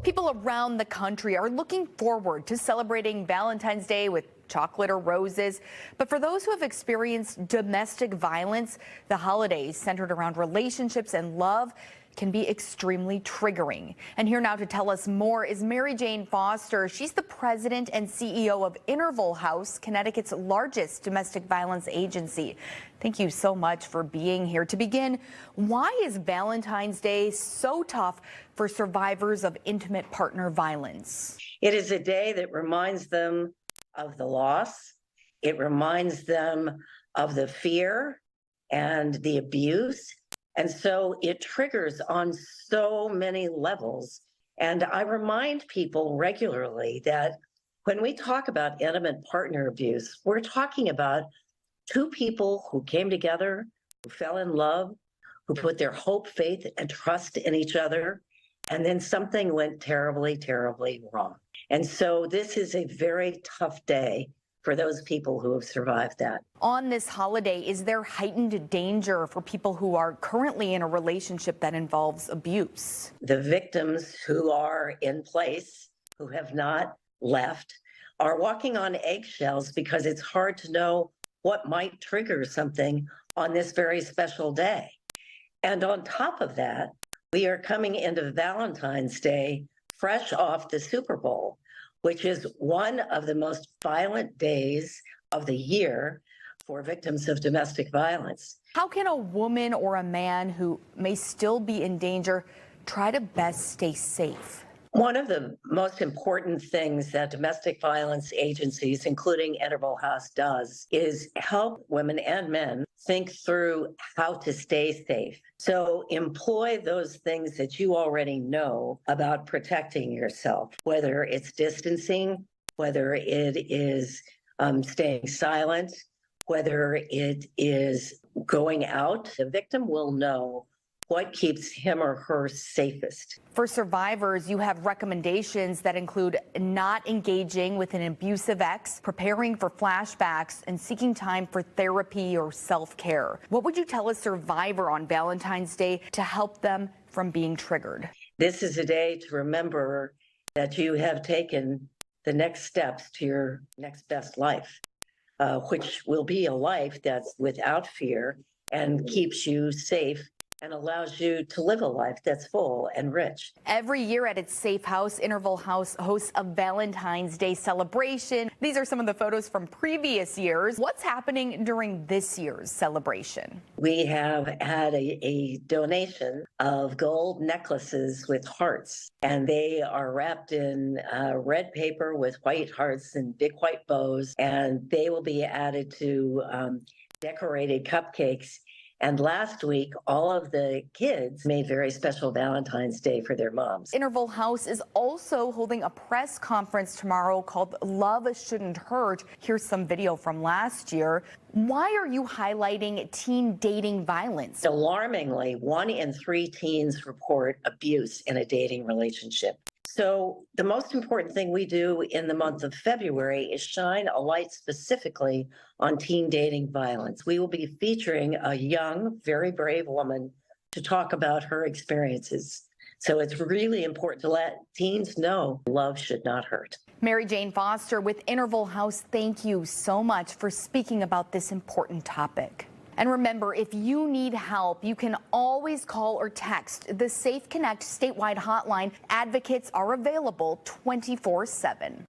People around the country are looking forward to celebrating Valentine's Day with chocolate or roses. But for those who have experienced domestic violence, the holidays centered around relationships and love can be extremely triggering. And here now to tell us more is Mary Jane Foster. She's the president and CEO of Interval House, Connecticut's largest domestic violence agency. Thank you so much for being here. To begin, why is Valentine's Day so tough for survivors of intimate partner violence? It is a day that reminds them of the loss. It reminds them of the fear and the abuse. And so it triggers on so many levels. And I remind people regularly that when we talk about intimate partner abuse, we're talking about two people who came together, who fell in love, who put their hope, faith, and trust in each other. And then something went terribly, terribly wrong. And so this is a very tough day for those people who have survived that. On this holiday, is there heightened danger for people who are currently in a relationship that involves abuse? The victims who are in place, who have not left, are walking on eggshells because it's hard to know what might trigger something on this very special day. And on top of that, we are coming into Valentine's Day fresh off the Super Bowl, which is one of the most violent days of the year for victims of domestic violence. How can a woman or a man who may still be in danger try to best stay safe? One of the most important things that domestic violence agencies, including Interval House, does is help women and men think through how to stay safe. So employ those things that you already know about protecting yourself, whether it's distancing, whether it is staying silent, whether it is going out. The victim will know what keeps him or her safest. For survivors, you have recommendations that include not engaging with an abusive ex, preparing for flashbacks, and seeking time for therapy or self-care. What would you tell a survivor on Valentine's Day to help them from being triggered? This is a day to remember that you have taken the next steps to your next best life, which will be a life that's without fear and keeps you safe and allows you to live a life that's full and rich. Every year at its safe house, Interval House hosts a Valentine's Day celebration. These are some of the photos from previous years. What's happening during this year's celebration? We have had a donation of gold necklaces with hearts, and they are wrapped in red paper with white hearts and big white bows, and they will be added to decorated cupcakes. And last week, all of the kids made very special Valentine's Day for their moms. Interval House is also holding a press conference tomorrow called Love Shouldn't Hurt. Here's some video from last year. Why are you highlighting teen dating violence? Alarmingly, 1 in 3 teens report abuse in a dating relationship. So the most important thing we do in the month of February is shine a light specifically on teen dating violence. We will be featuring a young, very brave woman to talk about her experiences. So it's really important to let teens know love should not hurt. Mary Jane Foster with Interval House, thank you so much for speaking about this important topic. And remember, if you need help, you can always call or text the Safe Connect statewide hotline. Advocates are available 24/7.